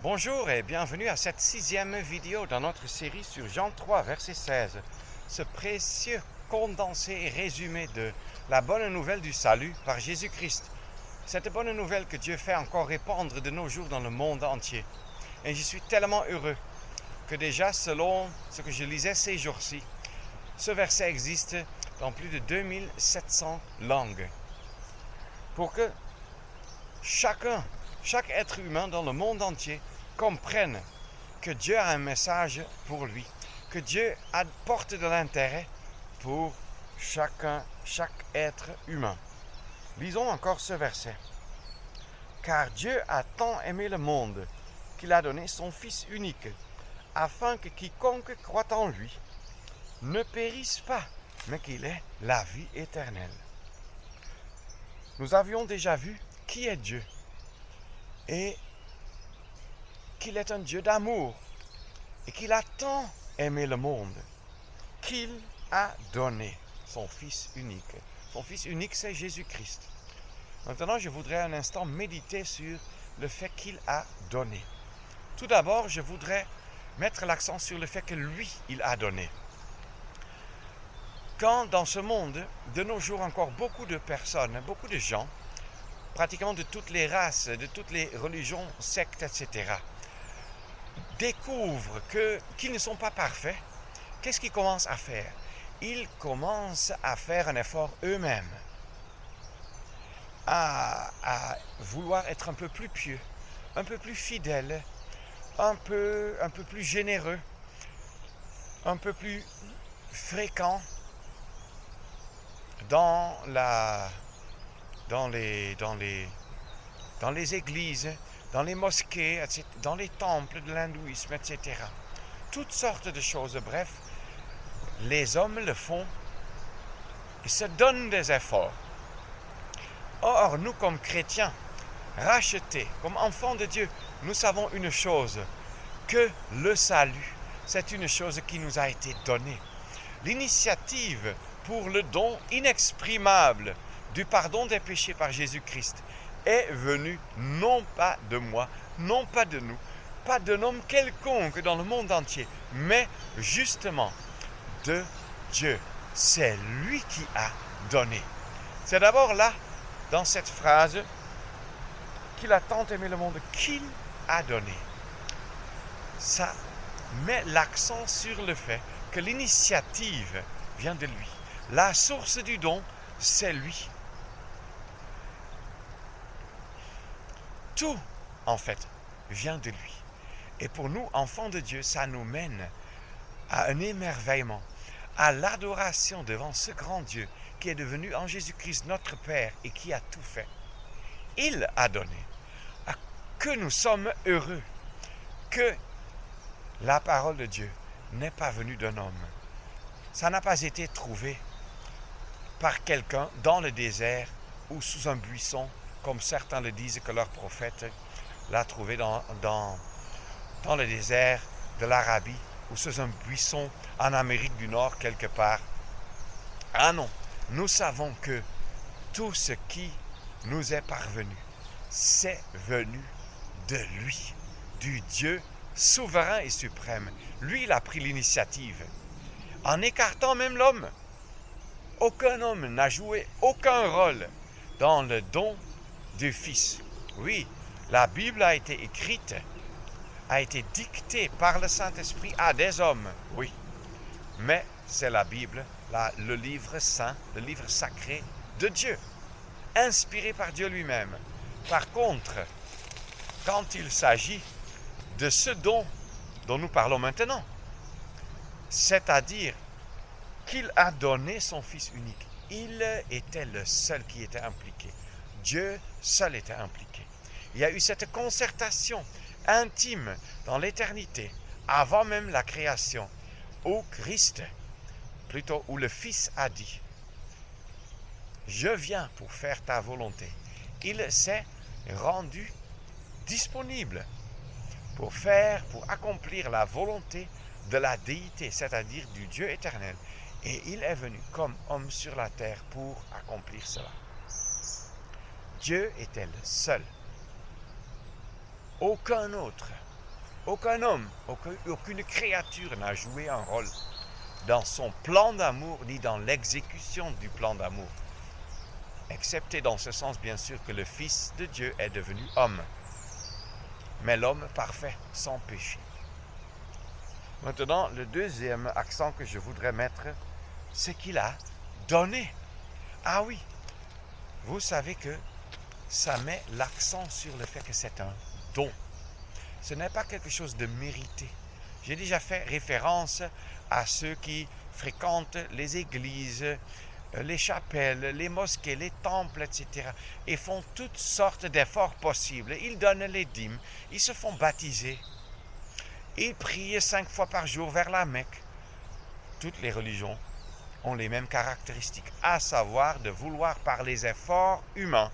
Bonjour et bienvenue à cette 6e vidéo dans notre série sur Jean 3, verset 16. Ce précieux condensé et résumé de la bonne nouvelle du salut par Jésus-Christ. Cette bonne nouvelle que Dieu fait encore répandre de nos jours dans le monde entier. Et je suis tellement heureux que déjà, selon ce que je lisais ces jours-ci, ce verset existe dans plus de 2700 langues. Pour que chaque être humain dans le monde entier comprenne que Dieu a un message pour lui, que Dieu apporte de l'intérêt pour chaque être humain. Lisons encore ce verset. Car Dieu a tant aimé le monde qu'il a donné son Fils unique, afin que quiconque croit en lui ne périsse pas, mais qu'il ait la vie éternelle. Nous avions déjà vu qui est Dieu et qu'il est un Dieu d'amour et qu'il a tant aimé le monde qu'il a donné son Fils unique. Son Fils unique, c'est Jésus-Christ. Maintenant, je voudrais un instant méditer sur le fait qu'il a donné. Tout d'abord, je voudrais mettre l'accent sur le fait que lui, il a donné. Quand dans ce monde, de nos jours encore, beaucoup de personnes, beaucoup de gens, pratiquement de toutes les races, de toutes les religions, sectes, etc., découvrent qu'ils ne sont pas parfaits, qu'est-ce qu'ils commencent à faire? Ils commencent à faire un effort eux-mêmes, à vouloir être un peu plus pieux, un peu plus fidèles, un peu plus généreux, un peu plus fréquents dans les églises, dans les mosquées, etc., dans les temples de l'hindouisme, etc. Toutes sortes de choses. Bref, les hommes le font et se donnent des efforts. Or, nous, comme chrétiens, rachetés, comme enfants de Dieu, nous savons une chose, que le salut, c'est une chose qui nous a été donnée. L'initiative pour le don inexprimable du pardon des péchés par Jésus-Christ est venue non pas de moi, non pas de nous, pas d'un homme quelconque dans le monde entier, mais justement de Dieu. C'est lui qui a donné. C'est d'abord là, dans cette phrase, qu'il a tant aimé le monde, qu'il a donné. Ça met l'accent sur le fait que l'initiative vient de lui. La source du don, c'est lui. Tout, en fait, vient de lui. Et pour nous, enfants de Dieu, ça nous mène à un émerveillement, à l'adoration devant ce grand Dieu qui est devenu en Jésus-Christ notre Père et qui a tout fait. Il a donné. Que nous sommes heureux que la parole de Dieu n'est pas venue d'un homme. Ça n'a pas été trouvé par quelqu'un dans le désert ou sous un buisson, comme certains le disent que leur prophète l'a trouvé dans le désert de l'Arabie ou sous un buisson en Amérique du Nord quelque part. Ah non, nous savons que tout ce qui nous est parvenu, c'est venu de lui, du Dieu souverain et suprême. Lui, il a pris l'initiative, en écartant même l'homme. Aucun homme n'a joué aucun rôle dans le don du Fils. Oui, la Bible a été écrite, a été dictée par le Saint-Esprit à des hommes, oui. Mais c'est la Bible, le livre saint, le livre sacré de Dieu, inspiré par Dieu lui-même. Par contre, quand il s'agit de ce don dont nous parlons maintenant, c'est-à-dire qu'il a donné son Fils unique, il était le seul qui était impliqué. Dieu seul était impliqué. Il y a eu cette concertation intime dans l'éternité, avant même la création, où Christ, plutôt où le Fils a dit, « Je viens pour faire ta volonté ». Il s'est rendu disponible pour accomplir la volonté de la déité, c'est-à-dire du Dieu éternel. Et il est venu comme homme sur la terre pour accomplir cela. Dieu était le seul. Aucun autre Aucun homme, aucune créature n'a joué un rôle dans son plan d'amour ni dans l'exécution du plan d'amour. Excepté dans ce sens, bien sûr, que le Fils de Dieu est devenu homme. Mais l'homme parfait, sans péché. Maintenant, le deuxième accent que je voudrais mettre, c'est qu'il a donné. Ah oui, vous savez que ça met l'accent sur le fait que c'est un don. Ce n'est pas quelque chose de mérité. J'ai déjà fait référence à ceux qui fréquentent les églises, les chapelles, les mosquées, les temples, etc. et font toutes sortes d'efforts possibles. Ils donnent les dîmes, ils se font baptiser, ils prient 5 fois par jour vers la Mecque. Toutes les religions ont les mêmes caractéristiques, à savoir de vouloir par les efforts humains,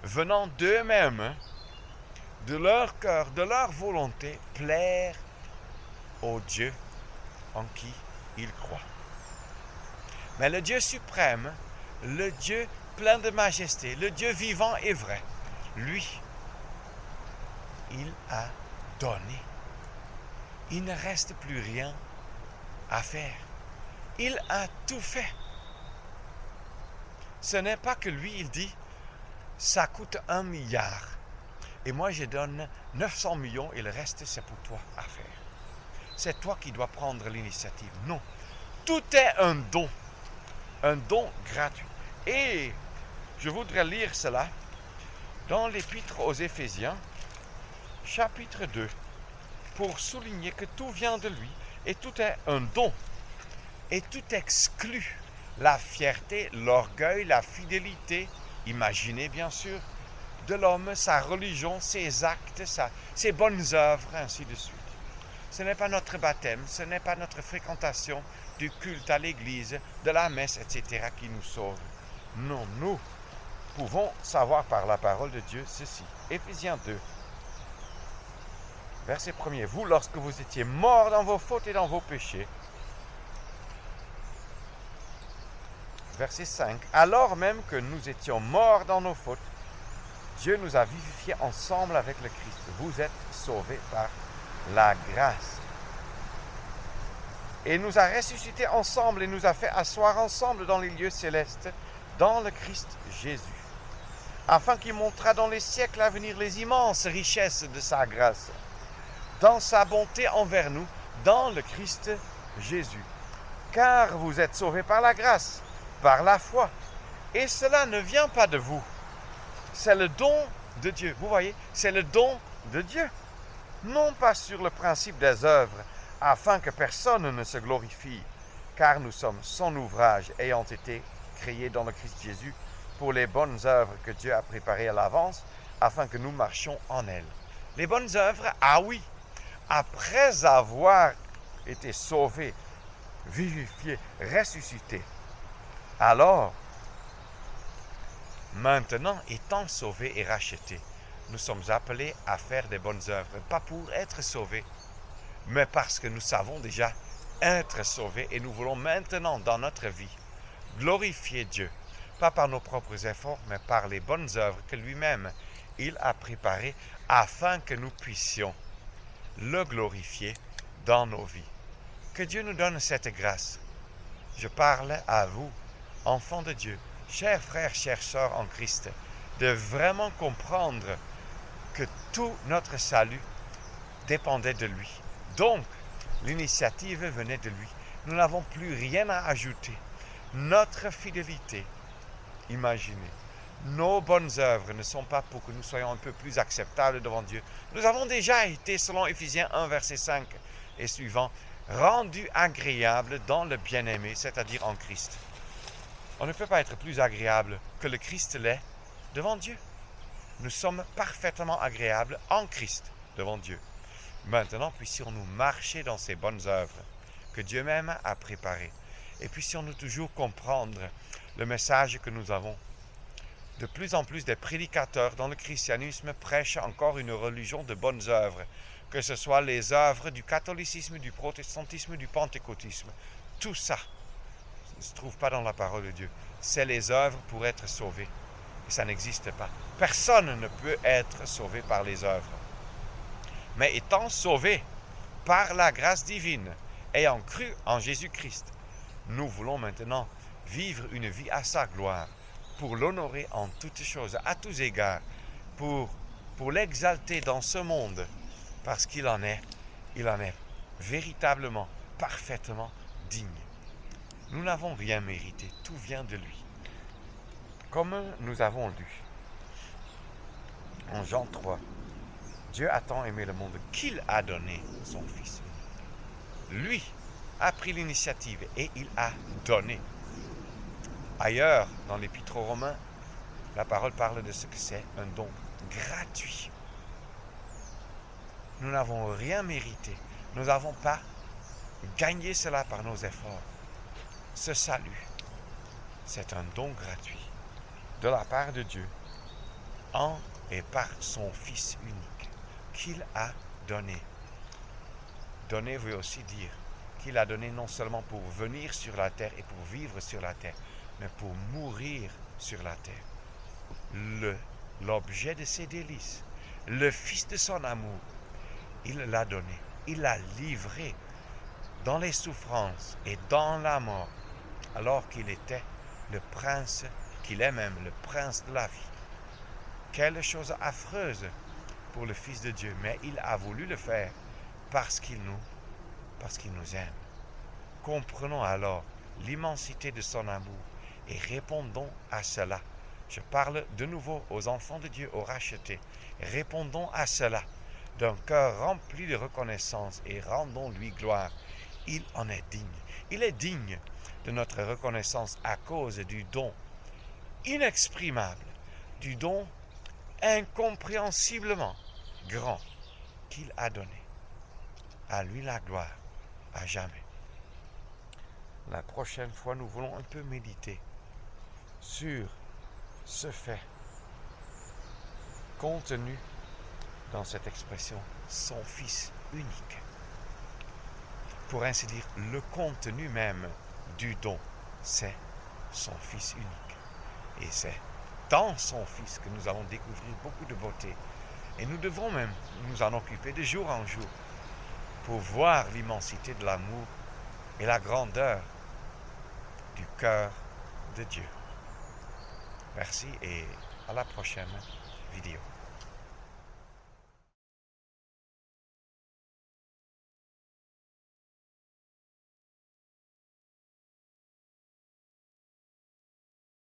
venant d'eux-mêmes, de leur cœur, de leur volonté, plaire au Dieu en qui ils croient. Mais le Dieu suprême, le Dieu plein de majesté, le Dieu vivant et vrai, lui, il a donné. Il ne reste plus rien à faire. Il a tout fait. Ce n'est pas que lui, il dit, ça coûte 1 milliard. Et moi, je donne 900 millions et le reste, c'est pour toi à faire. C'est toi qui dois prendre l'initiative. Non. Tout est un don gratuit. Et je voudrais lire cela dans l'Épître aux Éphésiens, chapitre 2, pour souligner que tout vient de lui et tout est un don. Et tout exclut la fierté, l'orgueil, la fidélité, imaginez bien sûr, de l'homme, sa religion, ses actes, ses bonnes œuvres, ainsi de suite. Ce n'est pas notre baptême, ce n'est pas notre fréquentation du culte à l'église, de la messe, etc. qui nous sauve. Non, nous pouvons savoir par la parole de Dieu ceci. Éphésiens 2, verset 1er. Vous, lorsque vous étiez morts dans vos fautes et dans vos péchés, verset 5. Alors même que nous étions morts dans nos fautes, Dieu nous a vivifiés ensemble avec le Christ. Vous êtes sauvés par la grâce. Et nous a ressuscités ensemble et nous a fait asseoir ensemble dans les lieux célestes, dans le Christ Jésus, afin qu'il montrât dans les siècles à venir les immenses richesses de sa grâce, dans sa bonté envers nous, dans le Christ Jésus. Car vous êtes sauvés par la grâce, par la foi. Et cela ne vient pas de vous. C'est le don de Dieu. Vous voyez, c'est le don de Dieu. Non pas sur le principe des œuvres, afin que personne ne se glorifie, car nous sommes son ouvrage, ayant été créés dans le Christ Jésus, pour les bonnes œuvres que Dieu a préparées à l'avance, afin que nous marchions en elles. Les bonnes œuvres, ah oui, après avoir été sauvés, vivifiés, ressuscités, alors, maintenant, étant sauvés et rachetés, nous sommes appelés à faire des bonnes œuvres, pas pour être sauvés, mais parce que nous savons déjà être sauvés et nous voulons maintenant, dans notre vie, glorifier Dieu, pas par nos propres efforts, mais par les bonnes œuvres que lui-même, il a préparées afin que nous puissions le glorifier dans nos vies. Que Dieu nous donne cette grâce. Je parle à vous, enfants de Dieu, chers frères, chères sœurs en Christ, de vraiment comprendre que tout notre salut dépendait de lui. Donc, l'initiative venait de lui. Nous n'avons plus rien à ajouter. Notre fidélité, imaginez, nos bonnes œuvres ne sont pas pour que nous soyons un peu plus acceptables devant Dieu. Nous avons déjà été, selon Éphésiens 1, verset 5 et suivant, rendus agréables dans le bien-aimé, c'est-à-dire en Christ. On ne peut pas être plus agréable que le Christ l'est devant Dieu. Nous sommes parfaitement agréables en Christ devant Dieu. Maintenant, puissions-nous marcher dans ces bonnes œuvres que Dieu même a préparées. Et puissions-nous toujours comprendre le message que nous avons. De plus en plus des prédicateurs dans le christianisme prêchent encore une religion de bonnes œuvres, que ce soit les œuvres du catholicisme, du protestantisme, du pentecôtisme. Tout ça ne se trouve pas dans la parole de Dieu. C'est les œuvres pour être sauvé. Et ça n'existe pas. Personne ne peut être sauvé par les œuvres. mais étant sauvés par la grâce divine, ayant cru en Jésus-Christ, nous voulons maintenant vivre une vie à sa gloire, pour l'honorer en toutes choses, à tous égards, pour l'exalter dans ce monde, parce qu'il en est véritablement, parfaitement digne. Nous n'avons rien mérité, tout vient de lui. Comme nous avons lu en Jean 3, Dieu a tant aimé le monde qu'il a donné son Fils. Lui a pris l'initiative et il a donné. Ailleurs, dans l'Épître aux Romains, la parole parle de ce que c'est un don gratuit. Nous n'avons rien mérité. Nous n'avons pas gagné cela par nos efforts. Ce salut, c'est un don gratuit de la part de Dieu en et par son Fils unique qu'il a donné. Donner veut aussi dire qu'il a donné non seulement pour venir sur la terre et pour vivre sur la terre, mais pour mourir sur la terre. L'objet de ses délices, le Fils de son amour, il l'a donné, il l'a livré dans les souffrances et dans la mort, alors qu'il était le prince, qu'il est même le prince de la vie. Quelle chose affreuse pour le Fils de Dieu, mais il a voulu le faire parce qu'il nous aime. Comprenons alors l'immensité de son amour et répondons à cela. Je parle de nouveau aux enfants de Dieu, aux rachetés. Répondons à cela d'un cœur rempli de reconnaissance et rendons-lui gloire. Il en est digne. Il est digne de notre reconnaissance à cause du don inexprimable, du don incompréhensiblement grand qu'il a donné. À lui la gloire, à jamais. La prochaine fois, nous voulons un peu méditer sur ce fait contenu dans cette expression « son Fils unique ». Pour ainsi dire, le contenu même du don, c'est son Fils unique. Et c'est dans son Fils que nous allons découvrir beaucoup de beauté. Et nous devrons même nous en occuper de jour en jour pour voir l'immensité de l'amour et la grandeur du cœur de Dieu. Merci et à la prochaine vidéo.